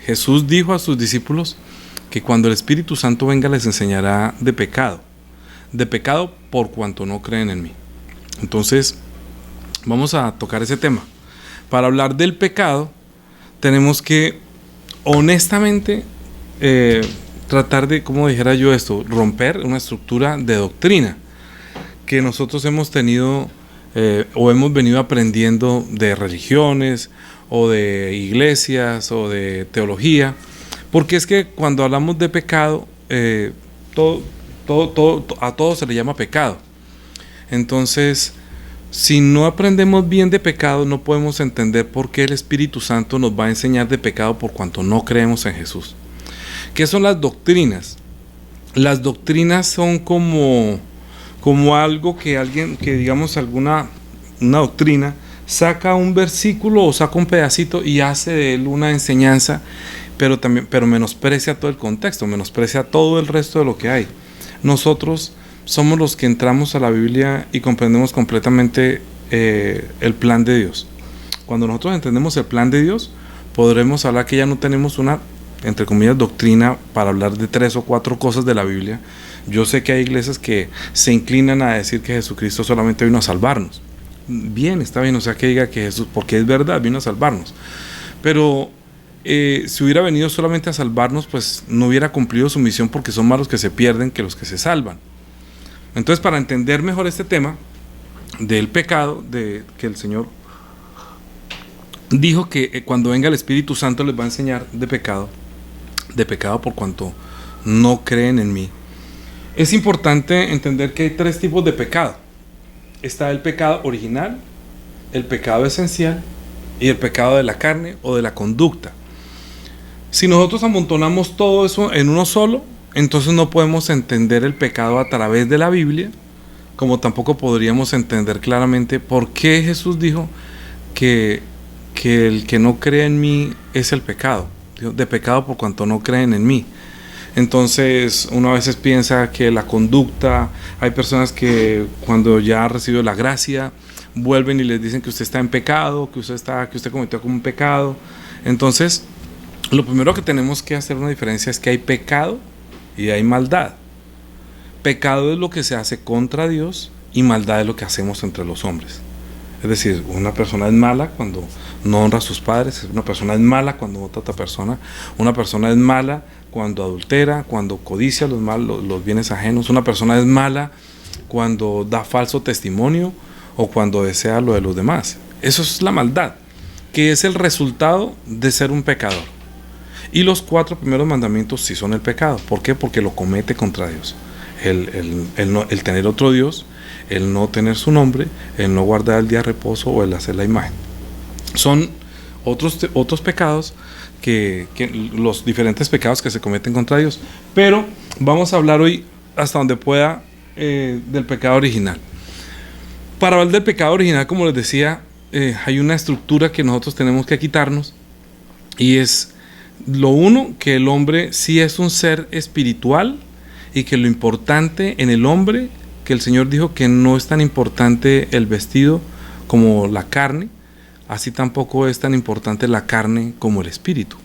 Jesús dijo a sus discípulos que cuando el Espíritu Santo venga les enseñará de pecado por cuanto no creen en mí. Entonces, vamos a tocar ese tema. Para hablar del pecado, tenemos que honestamente tratar de, como dijera yo esto, romper una estructura de doctrina que nosotros hemos tenido o hemos venido aprendiendo de religiones o de iglesias o de teología, porque es que cuando hablamos de pecado, a todo se le llama pecado. Entonces, si no aprendemos bien de pecado, no podemos entender por qué el Espíritu Santo nos va a enseñar de pecado por cuanto no creemos en Jesús. ¿Qué son las doctrinas? Las doctrinas son como algo que alguien, que digamos una doctrina, saca un versículo o saca un pedacito y hace de él una enseñanza, pero menosprecia todo el contexto, menosprecia todo el resto de lo que hay. Nosotros somos los que entramos a la Biblia y comprendemos completamente el plan de Dios. Cuando nosotros entendemos el plan de Dios, podremos hablar que ya no tenemos una, entre comillas, doctrina para hablar de 3 o 4 cosas de la Biblia. Yo sé que hay iglesias que se inclinan a decir que Jesucristo solamente vino a salvarnos. Bien, está bien, o sea que diga que Jesús, porque es verdad, vino a salvarnos. Pero si hubiera venido solamente a salvarnos, pues no hubiera cumplido su misión, porque son más los que se pierden que los que se salvan. Entonces, para entender mejor este tema del pecado, de que el Señor dijo que cuando venga el Espíritu Santo les va a enseñar de pecado por cuanto no creen en mí, es importante entender que hay 3 tipos de pecado. Está el pecado original, el pecado esencial y el pecado de la carne o de la conducta. Si nosotros amontonamos todo eso en uno solo, entonces no podemos entender el pecado a través de la Biblia, como tampoco podríamos entender claramente por qué Jesús dijo que el que no cree en mí es el pecado, de pecado por cuanto no creen en mí. Entonces uno a veces piensa que la conducta, hay personas que cuando ya han recibido la gracia vuelven y les dicen que usted está en pecado, que usted cometió como un pecado. Entonces, lo primero que tenemos que hacer una diferencia es que hay pecado y hay maldad. Pecado es lo que se hace contra Dios y maldad es lo que hacemos entre los hombres. Es decir, una persona es mala cuando no honra a sus padres, una persona es mala cuando vota a otra persona, una persona es mala cuando adultera, cuando codicia los bienes ajenos, una persona es mala cuando da falso testimonio o cuando desea lo de los demás. Eso es la maldad, que es el resultado de ser un pecador. Y los 4 primeros mandamientos sí son el pecado. ¿Por qué? Porque lo comete contra Dios. El tener otro Dios, el no tener su nombre, el no guardar el día de reposo o el hacer la imagen. Son otros pecados que los diferentes pecados que se cometen contra Dios. Pero vamos a hablar hoy hasta donde pueda del pecado original. Para hablar del pecado original, como les decía, hay una estructura que nosotros tenemos que quitarnos, y es lo uno, que el hombre sí es un ser espiritual y que lo importante en el hombre, que el Señor dijo que no es tan importante el vestido como la carne, así tampoco es tan importante la carne como el espíritu.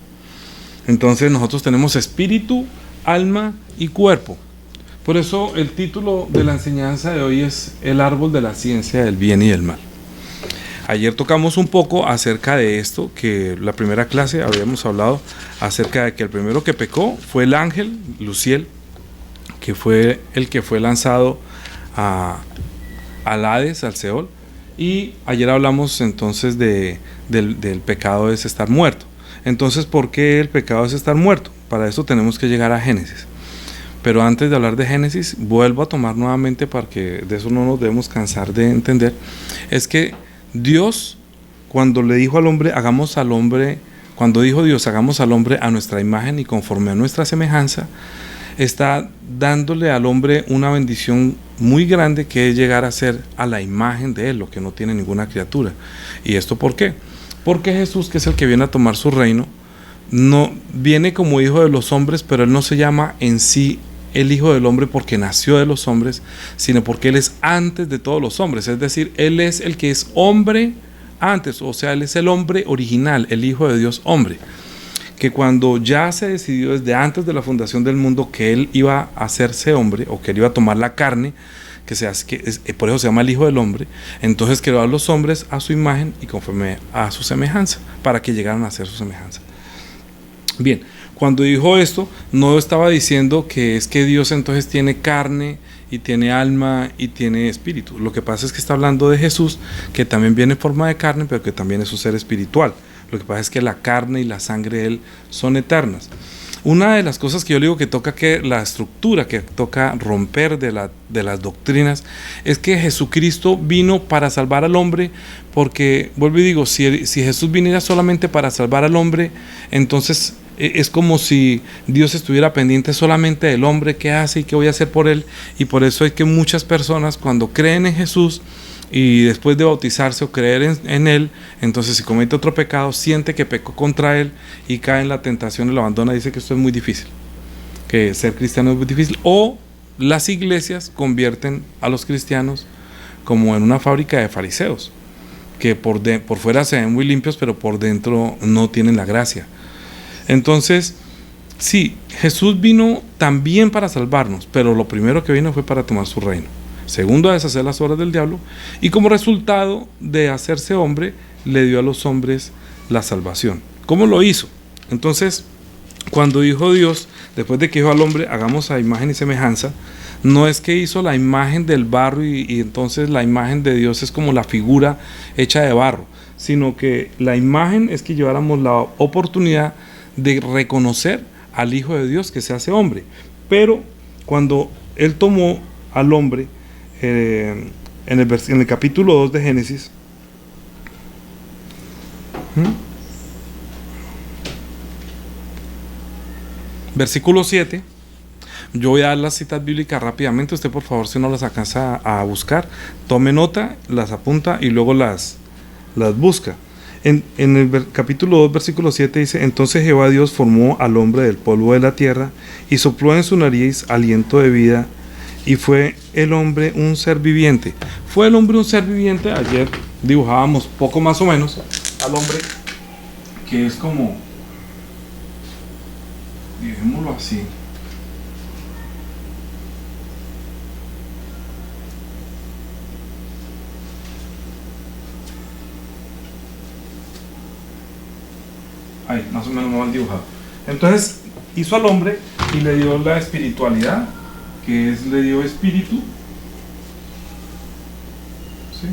Entonces nosotros tenemos espíritu, alma y cuerpo. Por eso el título de la enseñanza de hoy es El árbol de la ciencia del bien y del mal. Ayer tocamos un poco acerca de esto, que la primera clase habíamos hablado acerca de que el primero que pecó fue el ángel Luciel, que fue el que fue lanzado al Hades, al Seol. Y ayer hablamos entonces del pecado es estar muerto. Entonces, ¿por qué el pecado es estar muerto? Para eso tenemos que llegar a Génesis. Pero antes de hablar de Génesis, vuelvo a tomar nuevamente, para que de eso no nos debemos cansar de entender, es que Dios, cuando le dijo al hombre, cuando dijo Dios, hagamos al hombre a nuestra imagen y conforme a nuestra semejanza, está dándole al hombre una bendición muy grande, que es llegar a ser a la imagen de él, lo que no tiene ninguna criatura. ¿Y esto por qué? Porque Jesús, que es el que viene a tomar su reino, no viene como hijo de los hombres, pero él no se llama en sí el hijo del hombre porque nació de los hombres, sino porque él es antes de todos los hombres. Es decir, él es el que es hombre antes, o sea, él es el hombre original, el hijo de Dios hombre. que cuando ya se decidió desde antes de la fundación del mundo que Él iba a hacerse hombre, o que Él iba a tomar la carne, por eso se llama el Hijo del Hombre, entonces creó a los hombres a su imagen y conforme a su semejanza, para que llegaran a ser su semejanza. Bien, cuando dijo esto, no estaba diciendo que es que Dios entonces tiene carne y tiene alma y tiene espíritu. Lo que pasa es que está hablando de Jesús, que también viene en forma de carne, pero que también es un ser espiritual. Lo que pasa es que la carne y la sangre de Él son eternas. Una de las cosas que yo digo que toca, que la estructura que toca romper de las doctrinas, es que Jesucristo vino para salvar al hombre, porque, vuelvo y digo, si Jesús viniera solamente para salvar al hombre, entonces es como si Dios estuviera pendiente solamente del hombre, qué hace y qué voy a hacer por él, y por eso es que muchas personas cuando creen en Jesús, y después de bautizarse o creer en Él, entonces si comete otro pecado, siente que pecó contra Él y cae en la tentación y lo abandona. Dice que esto es muy difícil, que ser cristiano es muy difícil. O las iglesias convierten a los cristianos como en una fábrica de fariseos, que por fuera se ven muy limpios, pero por dentro no tienen la gracia. Entonces, sí, Jesús vino también para salvarnos, pero lo primero que vino fue para tomar su reino. Segundo, a deshacer las obras del diablo, y como resultado de hacerse hombre, le dio a los hombres la salvación. ¿Cómo lo hizo? Entonces, cuando dijo Dios, después de que dijo al hombre, hagamos a imagen y semejanza, no es que hizo la imagen del barro y entonces la imagen de Dios es como la figura hecha de barro, sino que la imagen es que lleváramos la oportunidad de reconocer al Hijo de Dios que se hace hombre. Pero cuando Él tomó al hombre, en el capítulo 2 de Génesis, versículo 7, yo voy a dar las citas bíblicas rápidamente. Usted, por favor, si no las alcanza a buscar, tome nota, las apunta y luego las busca. En el capítulo 2, versículo 7 dice: entonces Jehová Dios formó al hombre del polvo de la tierra y sopló en su nariz aliento de vida, y fue el hombre un ser viviente. Fue el hombre un ser viviente. Ayer dibujábamos poco más o menos al hombre, que es como, dibujémoslo así. Ahí, más o menos me van dibujado. Entonces hizo al hombre y le dio la espiritualidad, le dio espíritu, ¿sí?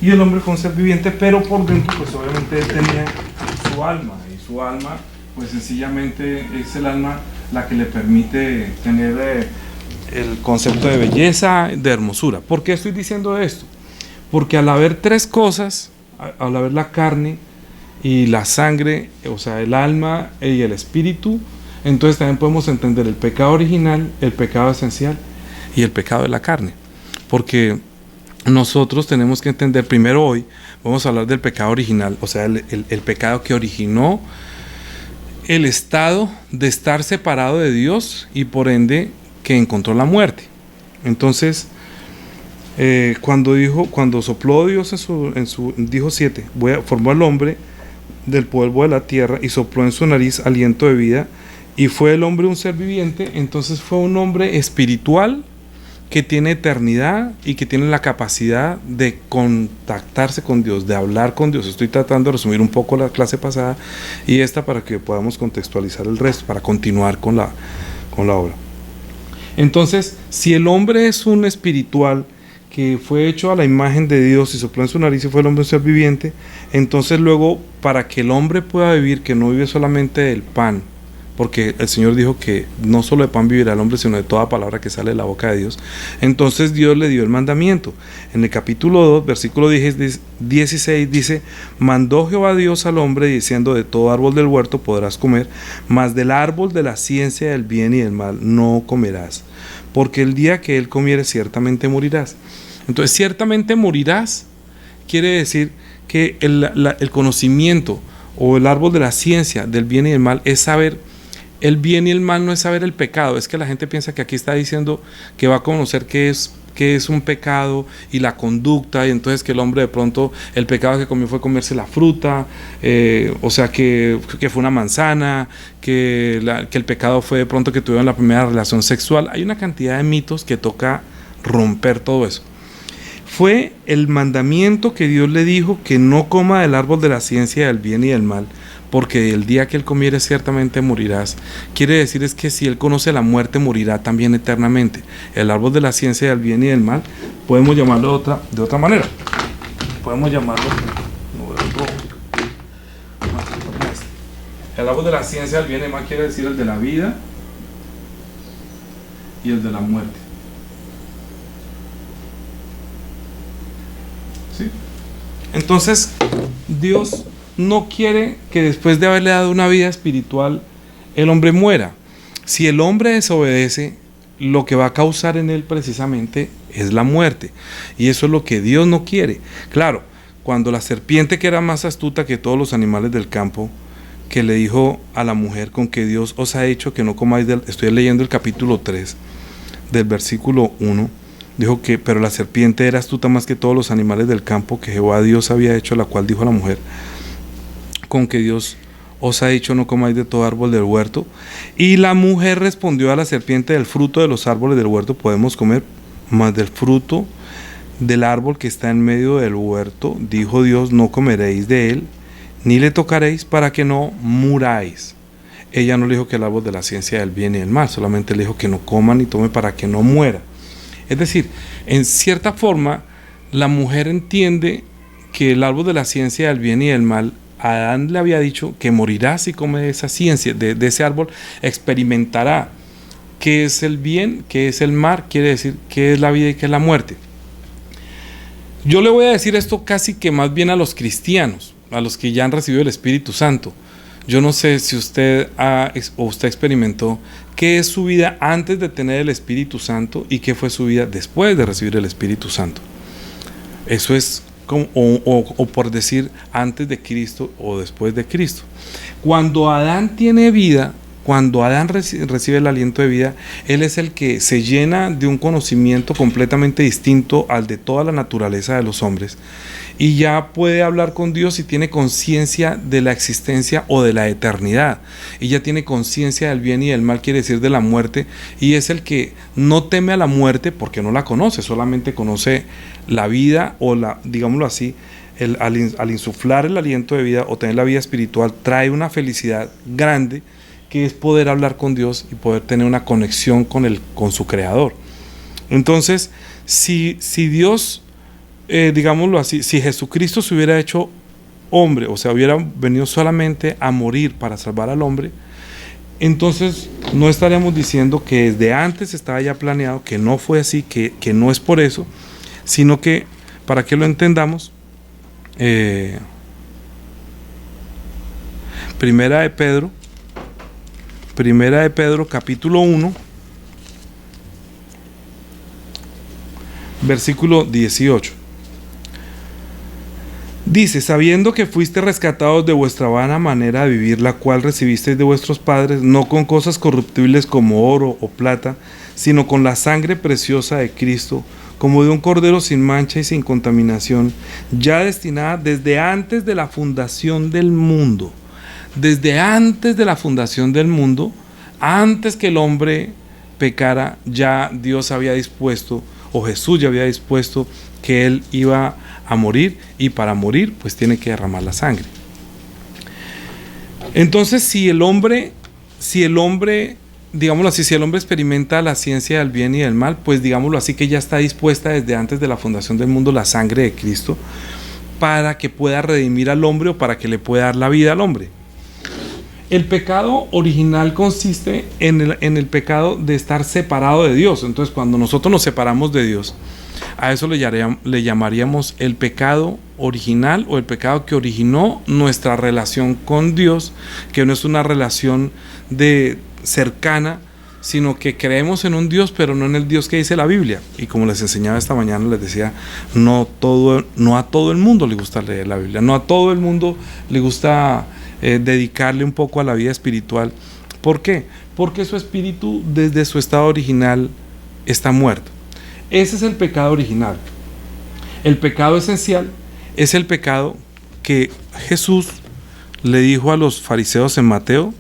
Y el hombre fue un ser viviente, pero por dentro pues obviamente él tenía su alma, y su alma pues sencillamente es el alma la que le permite tener el concepto de belleza, de hermosura. ¿Por qué estoy diciendo esto? Porque al haber tres cosas, al haber la carne y la sangre, o sea, el alma y el espíritu, entonces también podemos entender el pecado original, el pecado esencial y el pecado de la carne. Porque nosotros tenemos que entender, primero hoy vamos a hablar del pecado original, o sea, el pecado que originó el estado de estar separado de Dios y por ende que encontró la muerte. Entonces, cuando sopló Dios dijo 7, formó al hombre del polvo de la tierra y sopló en su nariz aliento de vida, y fue el hombre un ser viviente. Entonces fue un hombre espiritual que tiene eternidad y que tiene la capacidad de contactarse con Dios, de hablar con Dios. Estoy tratando de resumir un poco la clase pasada y esta para que podamos contextualizar el resto, para continuar con la obra. Entonces, si el hombre es un espiritual que fue hecho a la imagen de Dios y sopló en su nariz y fue el hombre un ser viviente, entonces luego, para que el hombre pueda vivir, que no vive solamente del pan, porque el Señor dijo que no solo de pan vivirá el hombre, sino de toda palabra que sale de la boca de Dios. Entonces Dios le dio el mandamiento. En el capítulo 2, versículo 16 dice: mandó Jehová Dios al hombre diciendo: de todo árbol del huerto podrás comer, mas del árbol de la ciencia del bien y del mal no comerás, porque el día que él comieres ciertamente morirás. Entonces, ciertamente morirás quiere decir que el conocimiento o el árbol de la ciencia del bien y del mal es saber el bien y el mal, no es saber el pecado. Es que la gente piensa que aquí está diciendo que va a conocer qué es qué es un pecado y la conducta, y entonces que el hombre de pronto, el pecado que comió fue comerse la fruta, o sea que fue una manzana, que el pecado fue de pronto que tuvieron la primera relación sexual. Hay una cantidad de mitos que toca romper todo eso. Fue el mandamiento que Dios le dijo que no coma del árbol de la ciencia del bien y del mal, porque el día que él comiere ciertamente morirás. Quiere decir es que si él conoce la muerte, morirá también eternamente. El árbol de la ciencia del bien y del mal, podemos llamarlo de otra manera. Podemos llamarlo el árbol de la ciencia del bien y del mal quiere decir el de la vida y el de la muerte. ¿Sí? Entonces, Dios no quiere que después de haberle dado una vida espiritual, el hombre muera. Si el hombre desobedece, lo que va a causar en él precisamente es la muerte. Y eso es lo que Dios no quiere. Claro, cuando la serpiente, que era más astuta que todos los animales del campo, que le dijo a la mujer: con que Dios os ha hecho que no comáis del... Estoy leyendo el capítulo 3, del versículo 1. Dijo que, pero la serpiente era astuta más que todos los animales del campo que Jehová Dios había hecho, la cual dijo a la mujer: con que Dios os ha dicho no comáis de todo árbol del huerto. Y la mujer respondió a la serpiente: del fruto de los árboles del huerto podemos comer, mas del fruto del árbol que está en medio del huerto, dijo Dios, no comeréis de él, ni le tocaréis, para que no muráis. Ella no le dijo que el árbol de la ciencia del bien y del mal, solamente le dijo que no coma ni tome para que no muera. Es decir, en cierta forma, la mujer entiende que el árbol de la ciencia del bien y del mal, Adán le había dicho que morirá si come de esa ciencia, de ese árbol, experimentará qué es el bien, qué es el mal, quiere decir qué es la vida y qué es la muerte. Yo le voy a decir esto casi que más bien a los cristianos, a los que ya han recibido el Espíritu Santo. Yo no sé si usted experimentó qué es su vida antes de tener el Espíritu Santo y qué fue su vida después de recibir el Espíritu Santo. Eso es como, o por decir, antes de Cristo o después de Cristo. Cuando Adán tiene vida, cuando Adán recibe el aliento de vida, él es el que se llena de un conocimiento completamente distinto al de toda la naturaleza de los hombres, y ya puede hablar con Dios y tiene conciencia de la existencia o de la eternidad, y ya tiene conciencia del bien y del mal, quiere decir de la muerte, y es el que no teme a la muerte porque no la conoce, solamente conoce la vida, o digámoslo así, al insuflar el aliento de vida o tener la vida espiritual, trae una felicidad grande, que es poder hablar con Dios y poder tener una conexión con su Creador. Entonces, si Dios, digámoslo así, si Jesucristo se hubiera hecho hombre, o sea, hubiera venido solamente a morir para salvar al hombre, entonces no estaríamos diciendo que desde antes estaba ya planeado, que no fue así, que no es por eso, sino que, para que lo entendamos, Primera de Pedro capítulo 1, versículo 18. Dice: sabiendo que fuiste rescatados de vuestra vana manera de vivir, la cual recibisteis de vuestros padres, no con cosas corruptibles como oro o plata, sino con la sangre preciosa de Cristo, como de un cordero sin mancha y sin contaminación, ya destinada desde antes de la fundación del mundo. Desde antes de la fundación del mundo, antes que el hombre pecara, ya Dios había dispuesto, o Jesús ya había dispuesto, que él iba a morir, y para morir pues tiene que derramar la sangre. Entonces, si el hombre, digámoslo así, si el hombre experimenta la ciencia del bien y del mal, pues digámoslo así, que ya está dispuesta desde antes de la fundación del mundo la sangre de Cristo, para que pueda redimir al hombre, o para que le pueda dar la vida al hombre. El pecado original consiste en el pecado de estar separado de Dios. Entonces, cuando nosotros nos separamos de Dios, a eso le llamaríamos el pecado original, o el pecado que originó nuestra relación con Dios, que no es una relación cercana, sino que creemos en un Dios, pero no en el Dios que dice la Biblia. Y como les enseñaba esta mañana, les decía, no a todo el mundo le gusta leer la Biblia, no a todo el mundo le gusta dedicarle un poco a la vida espiritual. ¿Por qué? Porque su espíritu desde su estado original está muerto. Ese es el pecado original. El pecado esencial es el pecado que Jesús le dijo a los fariseos en Mateo,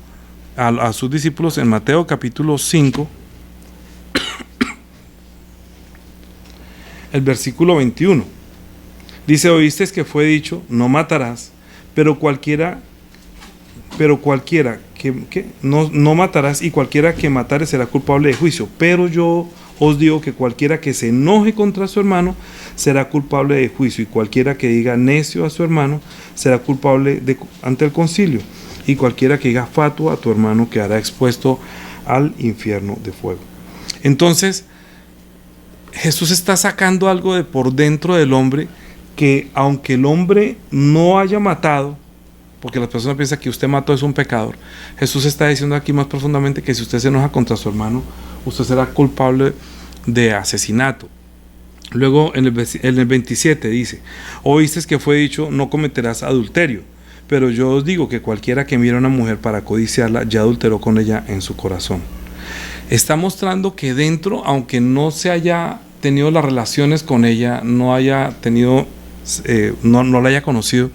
a sus discípulos en Mateo capítulo 5, el versículo 21. Dice: oísteis que fue dicho, no matarás, pero cualquiera que no matarás, y cualquiera que matare será culpable de juicio. Pero yo os digo que cualquiera que se enoje contra su hermano será culpable de juicio, y cualquiera que diga necio a su hermano será culpable ante el concilio, y cualquiera que diga fatuo a tu hermano quedará expuesto al infierno de fuego. Entonces, Jesús está sacando algo de por dentro del hombre, que aunque el hombre no haya matado, porque las personas piensan que usted mató es un pecador, Jesús está diciendo aquí más profundamente que si usted se enoja contra su hermano, usted será culpable de asesinato. Luego en el 27 dice: oísteis que fue dicho, no cometerás adulterio, pero yo os digo que cualquiera que mira a una mujer para codiciarla, ya adulteró con ella en su corazón. Está mostrando que dentro, aunque no se haya tenido las relaciones con ella, no haya tenido, no la haya conocido,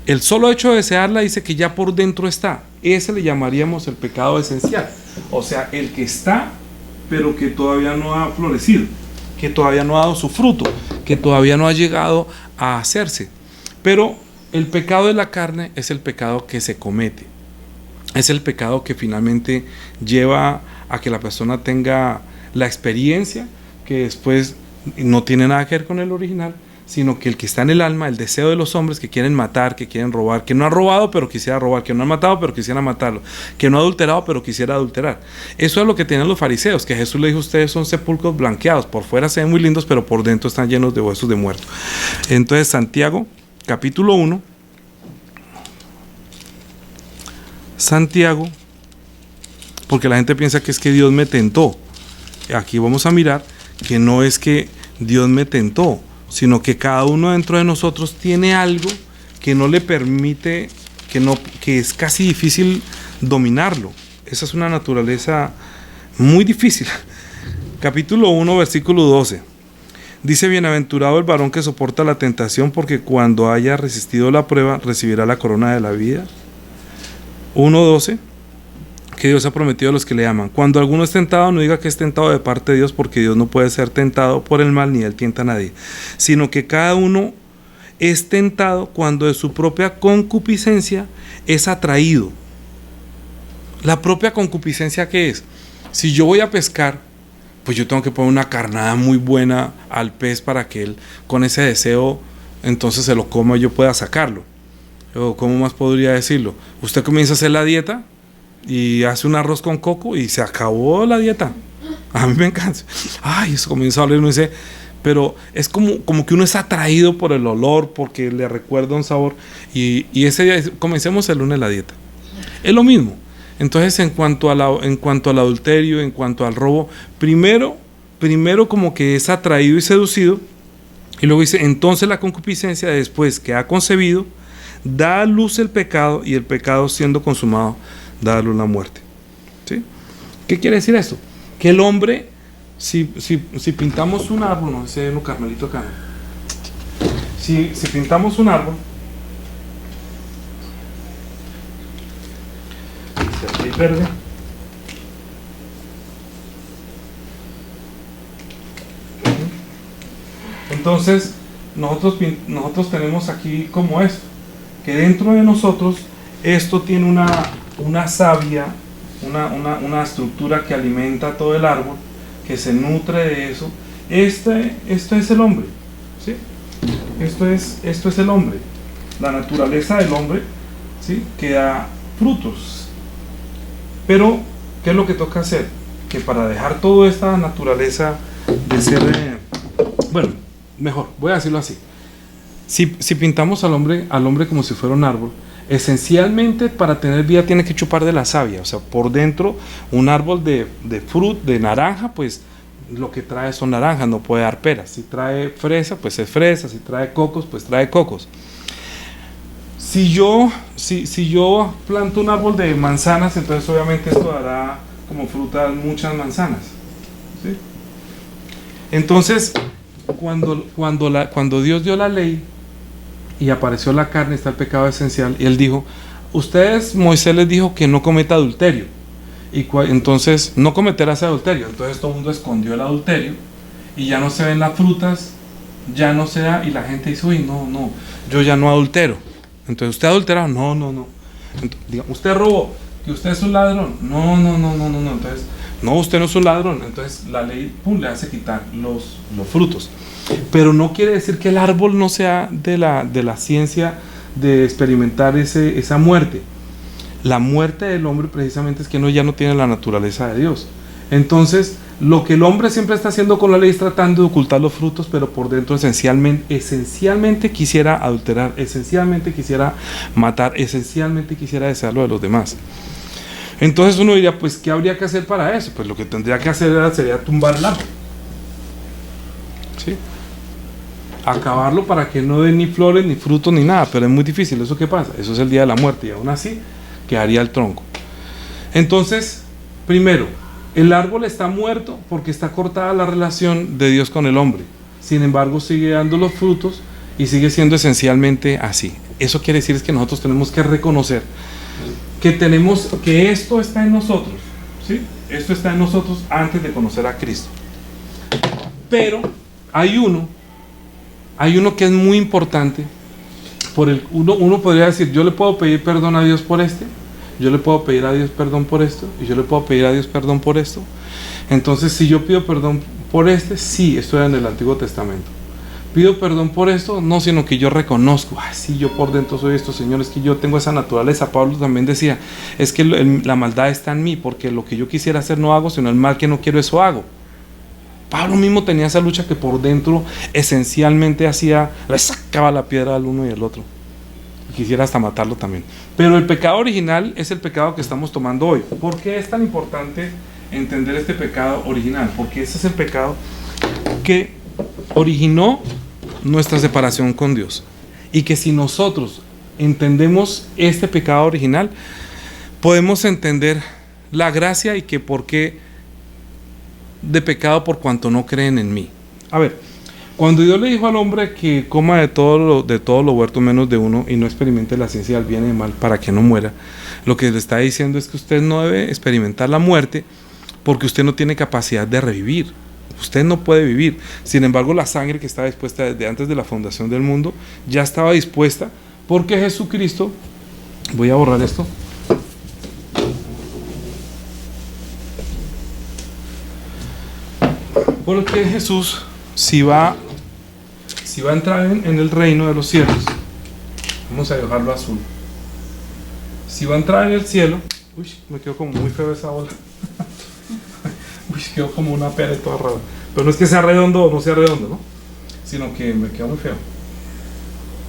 el solo hecho de desearla dice que ya por dentro está. Ese le llamaríamos el pecado esencial. O sea, el que está, pero que todavía no ha florecido, que todavía no ha dado su fruto, que todavía no ha llegado a hacerse. Pero el pecado de la carne es el pecado que se comete. Es el pecado que finalmente lleva a que la persona tenga la experiencia, que después no tiene nada que ver con el original, sino que el que está en el alma, el deseo de los hombres que quieren matar, que quieren robar, que no ha robado pero quisiera robar, que no ha matado pero quisiera matarlo, que no ha adulterado pero quisiera adulterar. Eso es lo que tenían los fariseos, que Jesús le dijo: ustedes son sepulcros blanqueados, por fuera se ven muy lindos pero por dentro están llenos de huesos de muerto. Entonces Santiago capítulo 1, Santiago, porque la gente piensa que es que Dios me tentó. Aquí vamos a mirar que no es que Dios me tentó, sino que cada uno dentro de nosotros tiene algo que no le permite, que es casi difícil dominarlo. Esa es una naturaleza muy difícil. Capítulo 1, versículo 12. Dice: bienaventurado el varón que soporta la tentación, porque cuando haya resistido la prueba, recibirá la corona de la vida. 1:12, que Dios ha prometido a los que le aman. Cuando alguno es tentado, no diga que es tentado de parte de Dios, porque Dios no puede ser tentado por el mal, ni él tienta a nadie, sino que cada uno es tentado cuando de su propia concupiscencia es atraído. La propia concupiscencia, ¿qué es? Si yo voy a pescar, pues yo tengo que poner una carnada muy buena al pez para que él, con ese deseo, entonces se lo coma y yo pueda sacarlo. O ¿cómo más podría decirlo? Usted comienza a hacer la dieta y hace un arroz con coco y se acabó la dieta. A mí me encanta. Ay, eso comienza a oler, uno dice, pero es como que uno es atraído por el olor, porque le recuerda un sabor. Y ese día, comencemos el lunes la dieta. Es lo mismo. Entonces, en cuanto al adulterio, en cuanto al robo, primero como que es atraído y seducido, y luego dice: entonces la concupiscencia, después que ha concebido, da a luz el pecado, y el pecado, siendo consumado, da a luz la muerte. ¿Sí? ¿Qué quiere decir esto? Que el hombre, si pintamos un árbol, no sé, no, Carmelito acá, si pintamos un árbol, aquí hay verde, entonces nosotros tenemos aquí como esto, que dentro de nosotros esto tiene una savia, una estructura que alimenta todo el árbol, que se nutre de eso. Esto es el hombre, ¿sí? Esto es el hombre, la naturaleza del hombre, ¿sí? Que da frutos. Pero ¿qué es lo que toca hacer? Que para dejar toda esta naturaleza de ser, bueno, mejor, voy a decirlo así. Si pintamos al hombre como si fuera un árbol, esencialmente para tener vida tiene que chupar de la savia. O sea, por dentro, un árbol de fruta, de naranja, pues lo que trae son naranjas, no puede dar peras. Si trae fresa, pues es fresa. Si trae cocos, pues trae cocos. Si yo planto un árbol de manzanas, entonces obviamente esto dará como fruta muchas manzanas, ¿sí? Entonces, cuando Dios dio la ley y apareció la carne, está el pecado esencial, y él dijo, Moisés les dijo que no cometa adulterio, y entonces no cometerás adulterio. Entonces todo el mundo escondió el adulterio y ya no se ven las frutas, ya no se da, y la gente dice, uy, no, yo ya no adultero. Entonces, ¿usted adulterado? No. Entonces, diga, ¿usted robó? ¿Que usted es un ladrón? No. Entonces, no, usted no es un ladrón. Entonces la ley, le hace quitar los frutos. Pero no quiere decir que el árbol no sea de la ciencia de experimentar esa muerte. La muerte del hombre precisamente es que ya no tiene la naturaleza de Dios. Entonces, lo que el hombre siempre está haciendo con la ley es tratando de ocultar los frutos, pero por dentro esencialmente quisiera adulterar, esencialmente quisiera matar, esencialmente quisiera desear lo de los demás. Entonces uno diría, pues, ¿qué habría que hacer para eso? Pues lo que tendría que hacer sería tumbar el árbol, ¿sí? Acabarlo para que no dé ni flores, ni frutos, ni nada. Pero es muy difícil. ¿Eso qué pasa? Eso es el día de la muerte, y aún así quedaría el tronco. Entonces, primero, el árbol está muerto porque está cortada la relación de Dios con el hombre. Sin embargo, sigue dando los frutos y sigue siendo esencialmente así. Eso quiere decir es que nosotros tenemos que reconocer que esto está en nosotros, ¿sí? Esto está en nosotros antes de conocer a Cristo. Pero hay uno que es muy importante. Uno podría decir, yo le puedo pedir perdón a Dios por yo le puedo pedir a Dios perdón por esto, y yo le puedo pedir a Dios perdón por esto. Entonces, si yo pido perdón por sí, estoy en el Antiguo Testamento. Pido perdón por esto, no, sino que yo reconozco, sí, yo por dentro soy esto, Señor, es que yo tengo esa naturaleza. Pablo también decía, es que la maldad está en mí, porque lo que yo quisiera hacer no hago, sino el mal que no quiero, eso hago. Pablo mismo tenía esa lucha que por dentro esencialmente le sacaba la piedra al uno y al otro. Y quisiera hasta matarlo también. Pero el pecado original es el pecado que estamos tomando hoy. ¿Por qué es tan importante entender este pecado original? Porque ese es el pecado que originó nuestra separación con Dios. Y que si nosotros entendemos este pecado original, podemos entender la gracia y que por qué de pecado por cuanto no creen en mí. A ver, cuando Dios le dijo al hombre que coma de todo lo huerto menos de uno y no experimente la ciencia del bien y del mal para que no muera, lo que le está diciendo es que usted no debe experimentar la muerte porque usted no tiene capacidad de revivir. Usted no puede vivir. Sin embargo, la sangre que estaba dispuesta desde antes de la fundación del mundo ya estaba dispuesta porque Jesucristo, voy a borrar esto, porque Jesús si va a entrar en el reino de los cielos, vamos a dejarlo azul, si va a entrar en el cielo, me quedó como muy feo esa bola, quedó como una pera toda rara, pero no es que sea redondo o no sea redondo, ¿no? Sino que me quedó muy feo.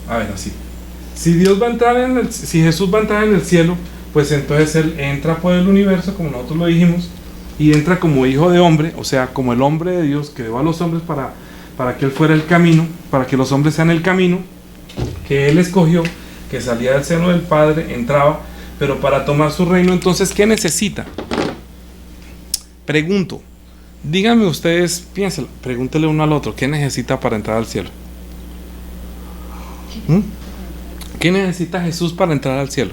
A ver, así, si Jesús va a entrar en el cielo, pues entonces Él entra por el universo, como nosotros lo dijimos, y entra como hijo de hombre, o sea, como el hombre de Dios que dio a los hombres para que Él fuera el camino, para que los hombres sean el camino que Él escogió, que salía del seno del Padre, entraba, pero para tomar su reino. Entonces, ¿qué necesita? Pregunto, díganme ustedes, piénselo, pregúntele uno al otro, ¿qué necesita para entrar al cielo? ¿Qué necesita Jesús para entrar al cielo?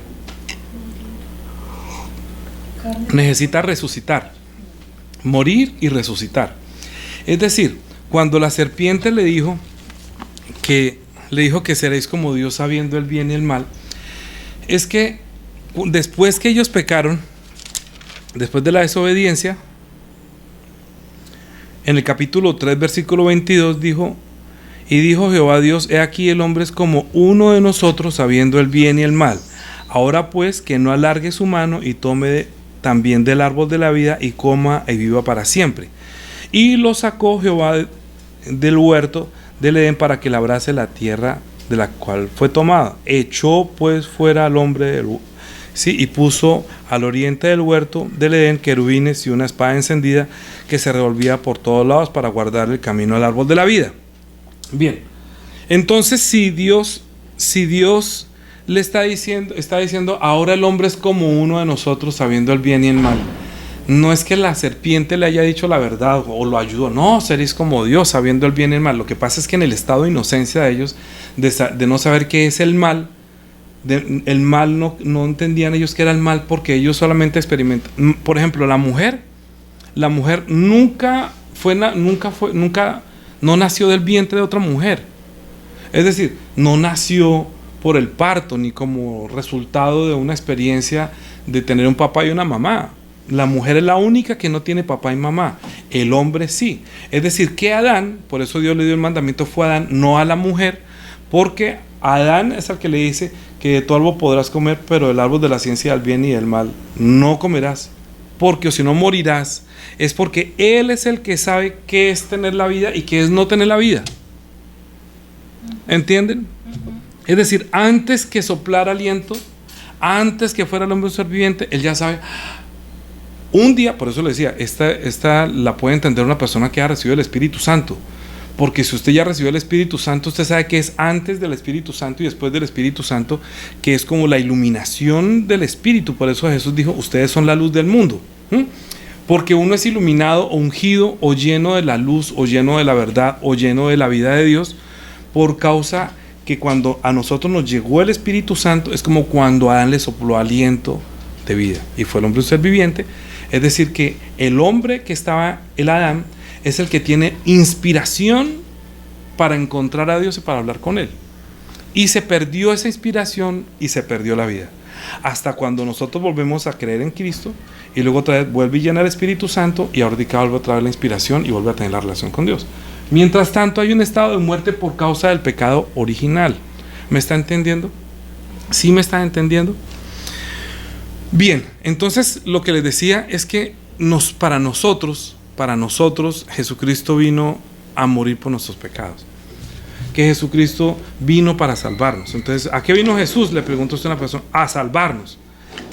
Necesita resucitar, morir y resucitar. Es decir, cuando la serpiente le dijo que seréis como Dios sabiendo el bien y el mal, es que después que ellos pecaron, después de la desobediencia, en el capítulo 3 versículo 22 dijo Jehová Dios, he aquí el hombre es como uno de nosotros sabiendo el bien y el mal. Ahora pues que no alargue su mano y tome también del árbol de la vida y coma y viva para siempre. Y lo sacó Jehová del huerto del Edén para que labrase la tierra de la cual fue tomada. Echó pues fuera al hombre y puso al oriente del huerto del Edén querubines y una espada encendida que se revolvía por todos lados para guardar el camino al árbol de la vida. Bien, entonces si Dios le está diciendo, ahora el hombre es como uno de nosotros sabiendo el bien y el mal, No es que la serpiente le haya dicho la verdad o lo ayudó. No, seréis como Dios, sabiendo el bien y el mal. Lo que pasa es que en el estado de inocencia de ellos, de no saber qué es el mal, el mal no entendían ellos que era el mal, porque ellos solamente experimentan. Por ejemplo, la mujer nunca no nació del vientre de otra mujer. Es decir, no nació por el parto ni como resultado de una experiencia de tener un papá y una mamá. La mujer es la única que no tiene papá y mamá. El hombre sí. Es decir, que Adán, por eso Dios le dio el mandamiento, fue a Adán, no a la mujer, porque Adán es el que le dice que de tu árbol podrás comer, pero del árbol de la ciencia del bien y del mal no comerás, porque o si no morirás. Es porque Él es el que sabe qué es tener la vida y qué es no tener la vida. ¿Entienden? Es decir, antes que soplar aliento, antes que fuera el hombre un ser viviente, Él ya sabe. Un día, por eso le decía, esta la puede entender una persona que ha recibido el Espíritu Santo. Porque si usted ya recibió el Espíritu Santo, usted sabe que es antes del Espíritu Santo y después del Espíritu Santo, que es como la iluminación del Espíritu. Por eso Jesús dijo, ustedes son la luz del mundo. Porque uno es iluminado o ungido o lleno de la luz o lleno de la verdad o lleno de la vida de Dios, por causa que cuando a nosotros nos llegó el Espíritu Santo, es como cuando a Adán le sopló aliento de vida y fue el hombre un ser viviente. Es decir, que el hombre que estaba, el Adán, es el que tiene inspiración para encontrar a Dios y para hablar con Él. Y se perdió esa inspiración y se perdió la vida. Hasta cuando nosotros volvemos a creer en Cristo y luego otra vez vuelve y llena el Espíritu Santo y ahorita vuelve otra vez la inspiración y vuelve a tener la relación con Dios. Mientras tanto hay un estado de muerte por causa del pecado original. ¿Me está entendiendo? ¿Sí me está entendiendo? Bien, entonces lo que les decía es que para nosotros Jesucristo vino a morir por nuestros pecados. Que Jesucristo vino para salvarnos. Entonces, ¿a qué vino Jesús? Le pregunto a usted a una persona. A salvarnos.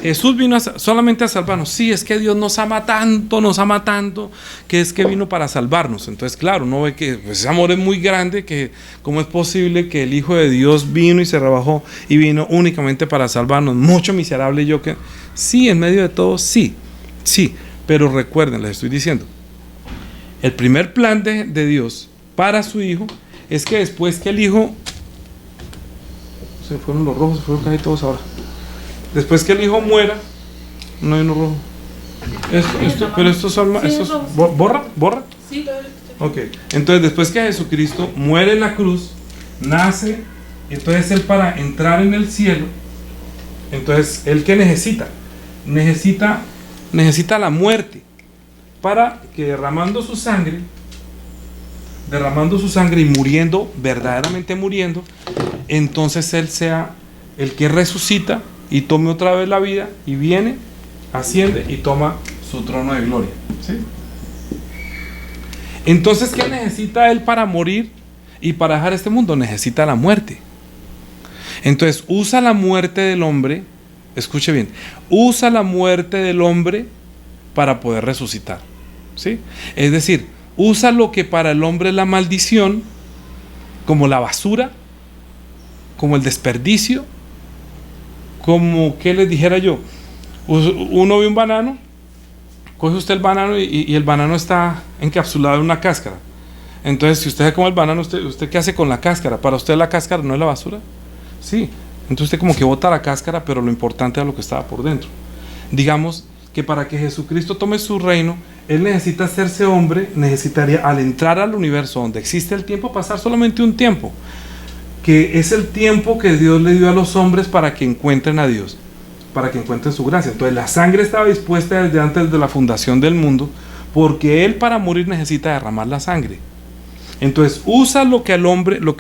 Jesús vino solamente a salvarnos. Sí, es que Dios nos ama tanto, que es que vino para salvarnos. Entonces, claro, uno ve que pues, ese amor es muy grande, que cómo es posible que el Hijo de Dios vino y se rebajó y vino únicamente para salvarnos. Mucho miserable yo que... Sí, en medio de todo, sí, pero recuerden, les estoy diciendo, el primer plan de Dios para su Hijo es que después que el Hijo... Se fueron los rojos, se fueron casi todos ahora. Después que el Hijo muera, no hay uno rojo. Pero estos son... ¿Borra? Sí, ok. Entonces, después que Jesucristo muere en la cruz, nace, entonces Él para entrar en el cielo, entonces, ¿Él qué necesita? Necesita la muerte, para que derramando su sangre y muriendo, verdaderamente muriendo, entonces Él sea el que resucita y tome otra vez la vida y viene, asciende y toma su trono de gloria. ¿Sí? Entonces, ¿qué necesita Él para morir y para dejar este mundo? Necesita la muerte. Entonces usa la muerte del hombre, escuche bien, usa la muerte del hombre para poder resucitar. ¿Sí? Es decir, usa lo que para el hombre es la maldición, como la basura, como el desperdicio, como, ¿qué les dijera yo? Uno ve un banano, coge usted el banano y el banano está encapsulado en una cáscara. Entonces, si usted se come el banano, ¿usted qué hace con la cáscara? ¿Para usted la cáscara no es la basura? Sí, entonces usted como que bota la cáscara, pero lo importante es lo que estaba por dentro. Digamos que para que Jesucristo tome su reino, Él necesita hacerse hombre, necesitaría al entrar al universo donde existe el tiempo, pasar solamente un tiempo, que es el tiempo que Dios le dio a los hombres para que encuentren a Dios, para que encuentren su gracia. Entonces la sangre estaba dispuesta desde antes de la fundación del mundo, porque Él para morir necesita derramar la sangre. Entonces usa lo que